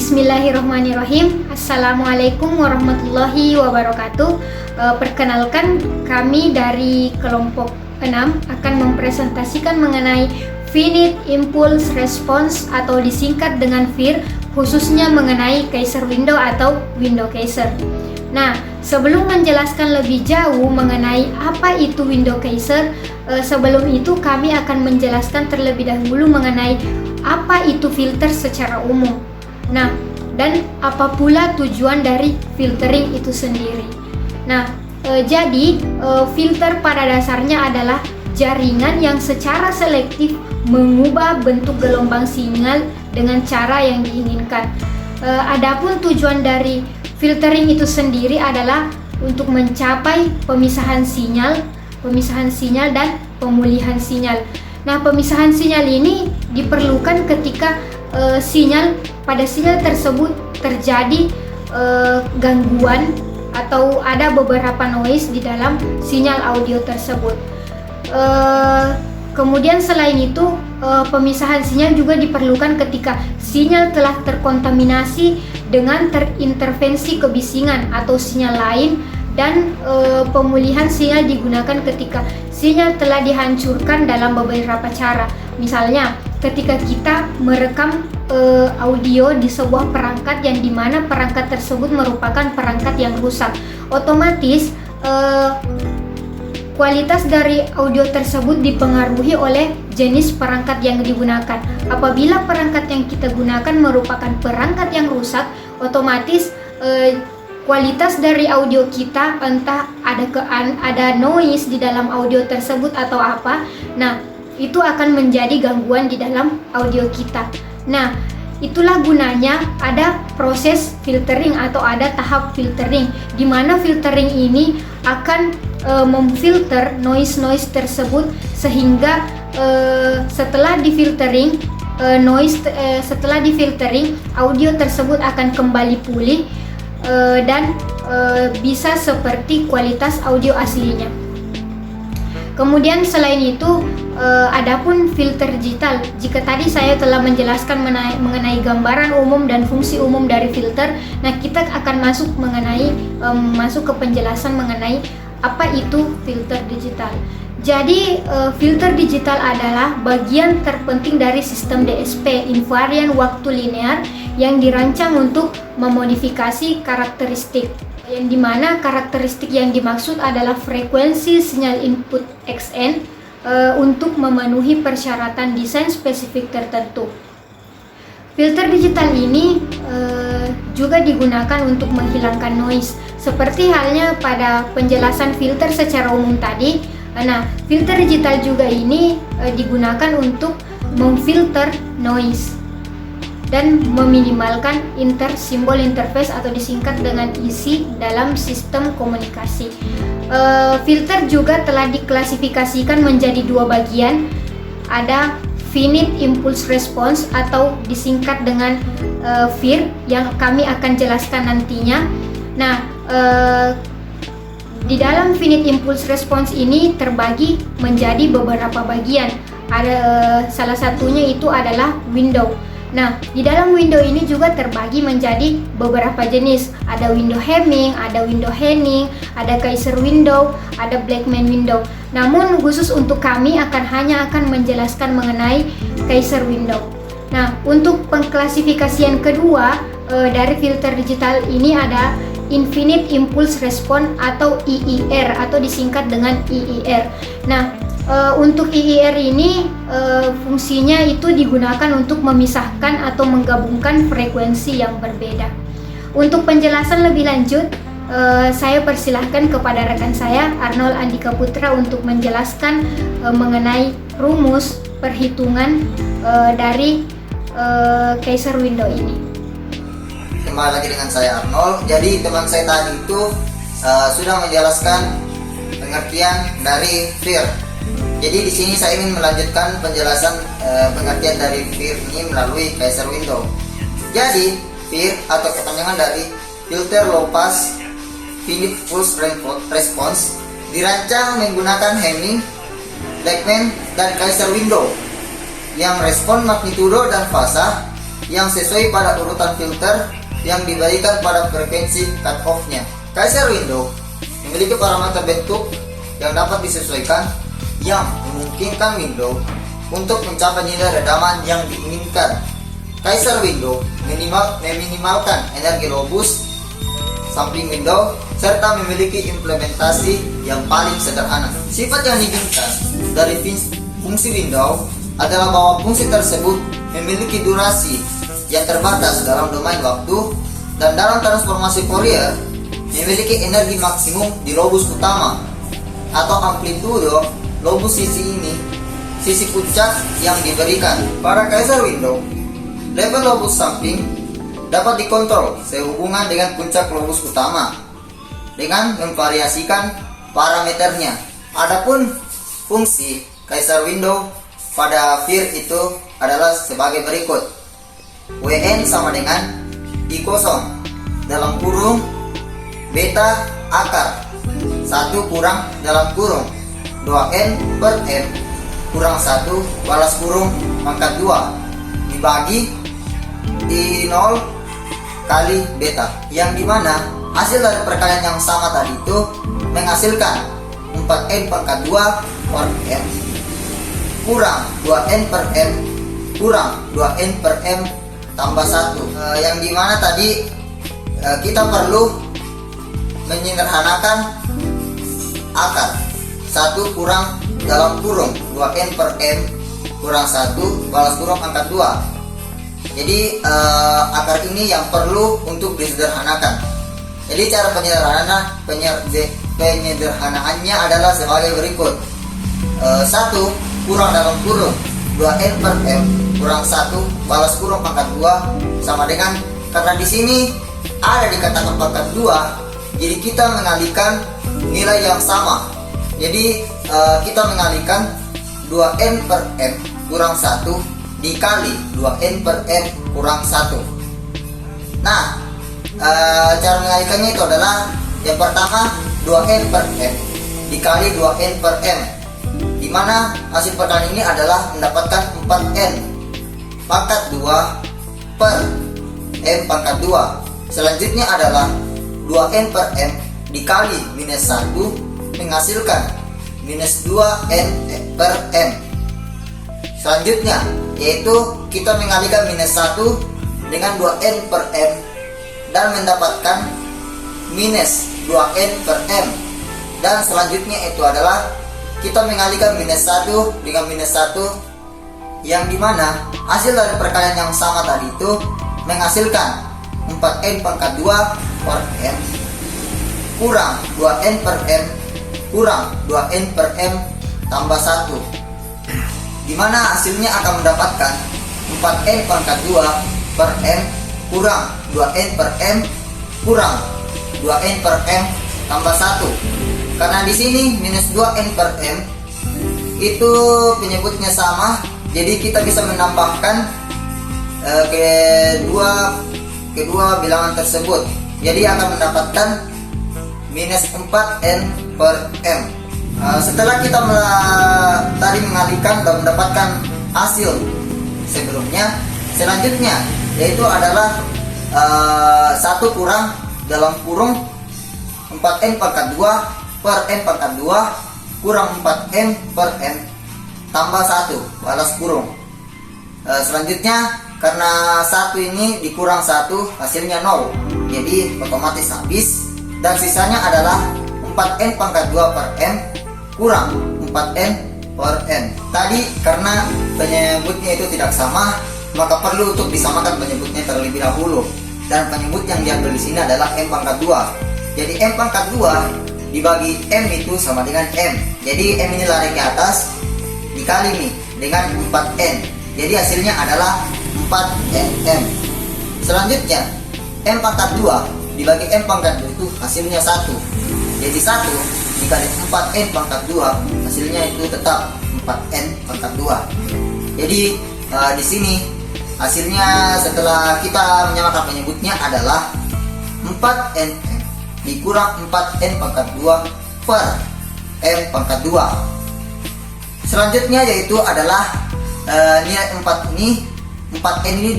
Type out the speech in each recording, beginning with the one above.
Bismillahirrahmanirrahim. Assalamualaikum warahmatullahi wabarakatuh. Perkenalkan, kami dari kelompok 6 akan mempresentasikan mengenai Finite Impulse Response atau disingkat dengan FIR, khususnya mengenai Kaiser window atau window Kaiser. Nah, sebelum menjelaskan lebih jauh mengenai apa itu window Kaiser, sebelum itu kami akan menjelaskan terlebih dahulu mengenai apa itu filter secara umum. Nah, dan apa pula tujuan dari filtering itu sendiri. Nah, jadi filter pada dasarnya adalah jaringan yang secara selektif mengubah bentuk gelombang sinyal dengan cara yang diinginkan. Adapun tujuan dari filtering itu sendiri adalah untuk mencapai pemisahan sinyal dan pemulihan sinyal. Nah, pemisahan sinyal ini diperlukan ketika pada sinyal tersebut terjadi gangguan atau ada beberapa noise di dalam sinyal audio tersebut. Kemudian selain itu, pemisahan sinyal juga diperlukan ketika sinyal telah terkontaminasi dengan terintervensi kebisingan atau sinyal lain, dan pemulihan sinyal digunakan ketika sinyal telah dihancurkan dalam beberapa cara. Misalnya, ketika kita merekam audio di sebuah perangkat yang dimana perangkat tersebut merupakan perangkat yang rusak, otomatis kualitas dari audio tersebut dipengaruhi oleh jenis perangkat yang digunakan. Apabila perangkat yang kita gunakan merupakan perangkat yang rusak, otomatis kualitas dari audio kita, entah ada noise di dalam audio tersebut atau apa, nah itu akan menjadi gangguan di dalam audio kita. Nah, itulah gunanya ada proses filtering atau ada tahap filtering, di mana filtering ini akan memfilter noise tersebut sehingga setelah difiltering audio tersebut akan kembali pulih dan bisa seperti kualitas audio aslinya. Kemudian selain itu, adapun filter digital. Jika tadi saya telah menjelaskan mengenai gambaran umum dan fungsi umum dari filter, nah kita akan masuk ke penjelasan mengenai apa itu filter digital. Jadi filter digital adalah bagian terpenting dari sistem DSP, invariant waktu linear, yang dirancang untuk memodifikasi karakteristik, yang dimana karakteristik yang dimaksud adalah frekuensi sinyal input XN untuk memenuhi persyaratan desain spesifik tertentu. Filter digital ini juga digunakan untuk menghilangkan noise, seperti halnya pada penjelasan filter secara umum tadi. Nah, filter digital juga ini digunakan untuk memfilter noise dan meminimalkan simbol interface atau disingkat dengan ISI dalam sistem komunikasi. Filter juga telah diklasifikasikan menjadi dua bagian. Ada Finite Impulse Response atau disingkat dengan FIR yang kami akan jelaskan nantinya. Nah, di dalam Finite Impulse Response ini terbagi menjadi beberapa bagian. Ada salah satunya itu adalah window. Nah, di dalam window ini juga terbagi menjadi beberapa jenis. Ada window Hamming, ada window Henning, ada Kaiser window, ada Blackman window. Namun khusus untuk kami hanya akan menjelaskan mengenai Kaiser window. Nah, untuk pengklasifikasian kedua dari filter digital ini ada Infinite Impulse Response atau IIR atau disingkat dengan IIR. Nah, untuk IIR ini fungsinya itu digunakan untuk memisahkan atau menggabungkan frekuensi yang berbeda. Untuk penjelasan lebih lanjut, saya persilahkan kepada rekan saya Arnold Andika Putra untuk menjelaskan mengenai rumus perhitungan dari Kaiser window ini. Kembali lagi dengan saya Arnold. Jadi teman saya tadi itu sudah menjelaskan pengertian dari FIR. Jadi di sini saya ingin melanjutkan penjelasan pengertian dari FIR ini melalui Kaiser window. Jadi FIR atau kepanjangan dari Filter Low Pass Finite Pulse Response dirancang menggunakan Hamming, Blackman, dan Kaiser window yang respon magnitudo dan fasa yang sesuai pada urutan filter yang diberikan pada frekuensi cut-off-nya. Kaiser window memiliki parameter bentuk yang dapat disesuaikan yang memungkinkan window untuk mencapai nilai redaman yang diinginkan. Kaiser window meminimalkan energi lobus samping window serta memiliki implementasi yang paling sederhana. Sifat yang diinginkan dari fungsi window adalah bahwa fungsi tersebut memiliki durasi yang terbatas dalam domain waktu dan dalam transformasi Fourier memiliki energi maksimum di lobus utama atau amplitudo lobus sisi puncak yang diberikan. Pada Kaiser window, level lobus samping dapat dikontrol sehubungan dengan puncak lobus utama dengan memvariasikan parameternya. Adapun fungsi Kaiser window pada FIR itu adalah sebagai berikut. Wn sama dengan I kosong dalam kurung beta akar 1 kurang dalam kurung 2n per m kurang 1 balas kurung pangkat 2 dibagi I0 kali beta, yang dimana hasil dari perkalian yang sama tadi itu menghasilkan 4n pangkat 2 per m kurang 2n per m kurang 2n per m tambah 1, yang dimana tadi kita perlu menyederhanakan akar 1 kurang dalam kurung 2n per m kurang 1 balas kurung pangkat 2. Jadi akar ini yang perlu untuk disederhanakan. Jadi cara penyederhanaannya adalah sebagai berikut. 1 kurang dalam kurung 2n per m kurang 1 balas kurung pangkat 2 sama dengan, karena di sini ada dikatakan pangkat 2, jadi kita mengalihkan nilai yang sama. Jadi kita mengalihkan 2n per m kurang 1 dikali 2n per m kurang 1. Nah, cara mengalihkannya itu adalah yang pertama 2n per m dikali 2n per m, dimana hasil perkalian ini adalah mendapatkan 4n pangkat 2 per m pangkat 2. Selanjutnya adalah 2n per m dikali minus 1 menghasilkan minus 2n per m. Selanjutnya yaitu kita mengalihkan minus 1 dengan 2n per m dan mendapatkan minus 2n per m. Dan selanjutnya itu adalah kita mengalihkan minus 1 dengan minus 1, yang dimana hasil dari perkalian yang sama tadi itu menghasilkan 4n pangkat 2 per m kurang 2n per m kurang 2n per m tambah 1, dimana hasilnya akan mendapatkan 4n pangkat 2 per m kurang 2n per m kurang 2n per m tambah 1. Karena di sini minus 2n per m itu penyebutnya sama, jadi kita bisa menambahkan kedua bilangan tersebut, jadi akan mendapatkan minus 4n per m. Setelah kita tadi mengalihkan dan mendapatkan hasil sebelumnya, selanjutnya yaitu adalah 1 kurang dalam kurung 4n pangkat 2 per m pangkat 2 kurang 4n per m tambah 1 balas kurung. Selanjutnya karena 1 ini dikurang 1 hasilnya 0, jadi otomatis habis, dan sisanya adalah 4n pangkat 2 per m kurang 4n per m. Tadi karena penyebutnya itu tidak sama, maka perlu untuk disamakan penyebutnya terlebih dahulu, dan penyebut yang diambil di sini adalah m pangkat 2. Jadi m pangkat 2 dibagi m itu sama dengan m. Jadi m ini lari ke atas dikali nih dengan 4n. Jadi hasilnya adalah 4nm. Selanjutnya m pangkat 2 dibagi m pangkat 2 itu hasilnya 1. Jadi 1 dikali 4n pangkat 2 hasilnya itu tetap 4n pangkat 2. Jadi di sini hasilnya setelah kita menyamakan penyebutnya adalah 4nm dikurang 4n pangkat 2 per m pangkat 2. Selanjutnya yaitu adalah nilai 4 ini 4N ini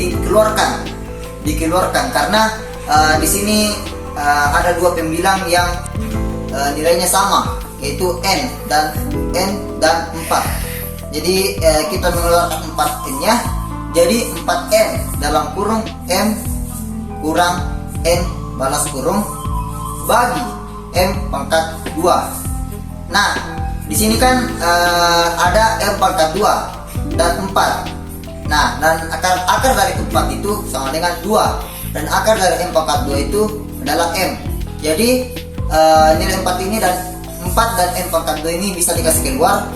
dikeluarkan karena di sini ada dua pembilang yang nilainya sama, yaitu N dan 4. Jadi kita mengeluarkan 4N-nya, jadi 4N dalam kurung M kurang N balas kurung bagi M pangkat 2. Nah, di sini kan ada M pangkat 2 dan 4. Nah, dan akar dari 4 itu sama dengan 2, dan akar dari M pangkat 2 itu adalah M. Jadi nilai 4 ini dan 4 dan M pangkat 2 ini bisa dikasih keluar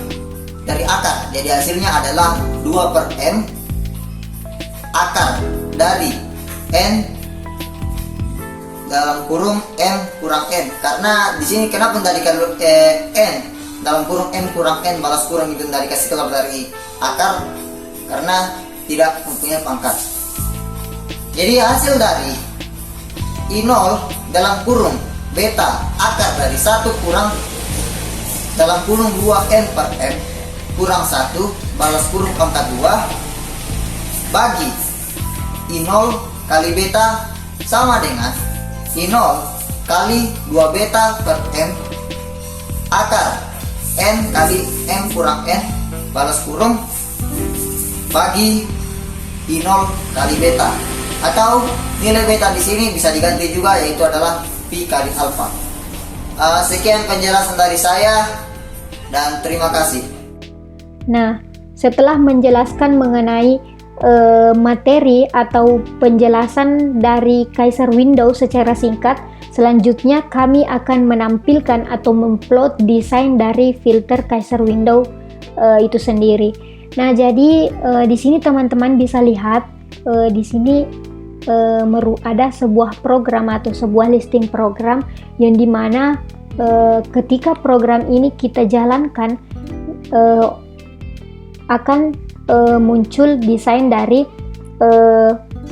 dari akar. Jadi hasilnya adalah 2 per M akar dari N dalam kurung M kurang N. Karena di sini kenapa dari N dalam kurung M kurang N balas kurang itu dari kasih keluar dari akar, karena tidak mempunyai pangkat. Jadi hasil dari I0 dalam kurung beta akar dari 1 kurang dalam kurung 2N per M kurang 1 balas kurung pangkat 2 bagi I0 kali beta sama dengan I0 kali 2 beta per M akar N kali M kurang N balas kurung bagi I0 kali beta, atau nilai beta di sini bisa diganti juga, yaitu adalah Pi kali alfa. Sekian penjelasan dari saya dan terima kasih. Nah, setelah menjelaskan mengenai materi atau penjelasan dari Kaiser Window secara singkat, selanjutnya kami akan menampilkan atau memplot desain dari filter Kaiser Window itu sendiri. Nah, jadi di sini teman-teman bisa lihat di sini ada sebuah program atau sebuah listing program yang dimana ketika program ini kita jalankan akan muncul desain dari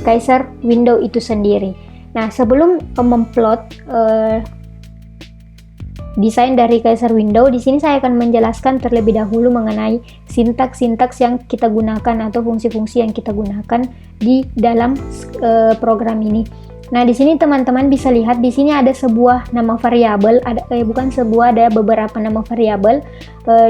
Kaiser Window itu sendiri. Nah, sebelum memplot desain dari Kaiser Window, di sini saya akan menjelaskan terlebih dahulu mengenai sintaks-sintaks yang kita gunakan atau fungsi-fungsi yang kita gunakan di dalam program ini. Nah, di sini teman-teman bisa lihat di sini ada sebuah nama variabel, ada beberapa nama variabel.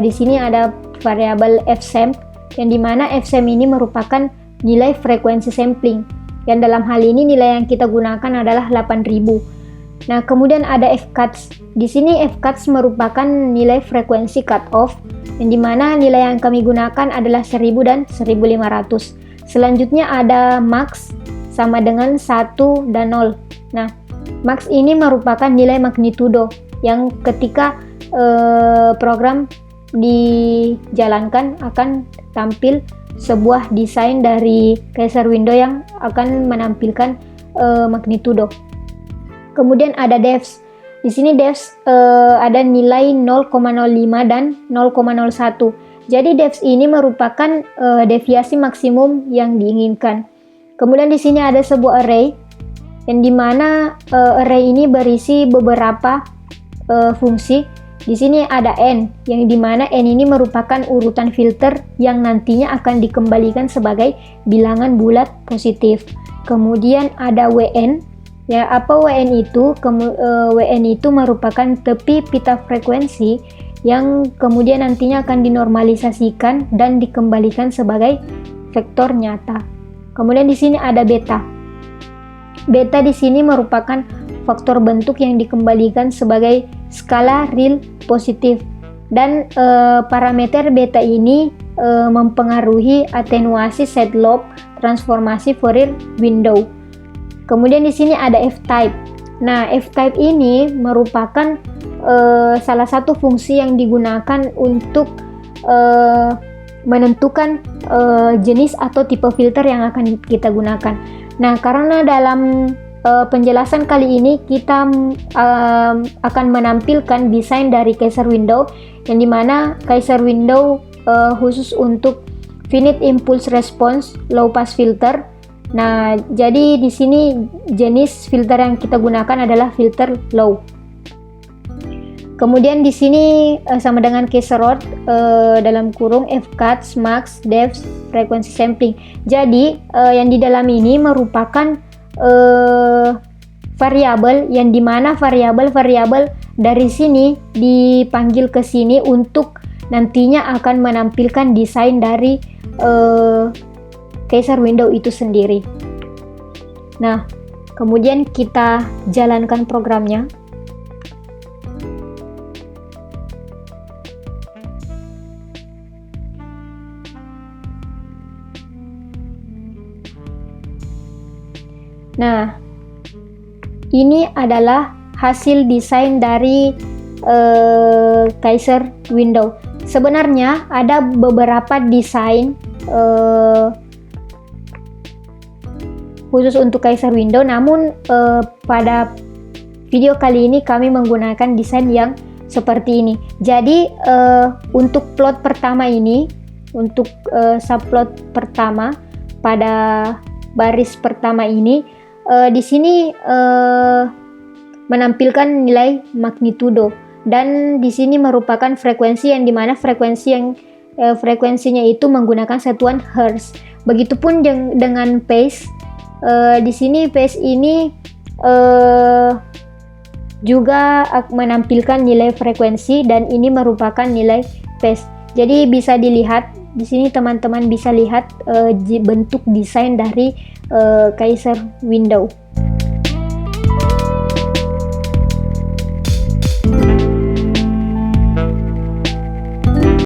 Di sini ada variabel fsamp, yang dimana fsamp ini merupakan nilai frekuensi sampling. Yang dalam hal ini nilai yang kita gunakan adalah 8000. Nah, kemudian ada fcuts. Di sini fcuts merupakan nilai frekuensi cutoff, yang dimana nilai yang kami gunakan adalah 1000 dan 1500. Selanjutnya ada max sama dengan 1 dan 0. Nah, max ini merupakan nilai magnitudo yang ketika program dijalankan akan tampil sebuah desain dari Kaiser Window yang akan menampilkan magnitudo. Kemudian ada defs. Di sini defs ada nilai 0,05 dan 0,01. Jadi defs ini merupakan deviasi maksimum yang diinginkan. Kemudian di sini ada sebuah array, yang dimana array ini berisi beberapa fungsi. Di sini ada n, yang dimana n ini merupakan urutan filter yang nantinya akan dikembalikan sebagai bilangan bulat positif. Kemudian ada wn. Ya, apa wn itu? Wn itu merupakan tepi pita frekuensi yang kemudian nantinya akan dinormalisasikan dan dikembalikan sebagai vektor nyata. Kemudian di sini ada beta. Beta di sini merupakan faktor bentuk yang dikembalikan sebagai skala real positif, dan parameter beta ini mempengaruhi atenuasi side lobe transformasi Fourier window. Kemudian di sini ada f-type. Nah, f-type ini merupakan salah satu fungsi yang digunakan untuk menentukan jenis atau tipe filter yang akan kita gunakan. Nah, karena dalam penjelasan kali ini kita akan menampilkan desain dari Kaiser Window, yang dimana Kaiser Window khusus untuk finite impulse response low pass filter. Nah, jadi di sini jenis filter yang kita gunakan adalah filter low. Kemudian di sini sama dengan Kaiser rod dalam kurung FCAT, max, depth, frekuensi sampling. Jadi yang di dalam ini merupakan variabel yang dimana variabel dari sini dipanggil ke sini untuk nantinya akan menampilkan desain dari Kaiser window itu sendiri. Nah, kemudian kita jalankan programnya. Nah, ini adalah hasil desain dari Kaiser window. Sebenarnya ada beberapa desain khusus untuk Kaiser window, namun pada video kali ini kami menggunakan desain yang seperti ini. Jadi untuk plot pertama ini, untuk subplot pertama pada baris pertama ini, di sini menampilkan nilai magnitudo, dan di sini merupakan frekuensi yang dimana frekuensinya itu menggunakan satuan hertz. Begitupun dengan phase. Di sini phase ini juga menampilkan nilai frekuensi, dan ini merupakan nilai phase. Jadi bisa dilihat di sini, teman-teman bisa lihat bentuk desain dari Kaiser window.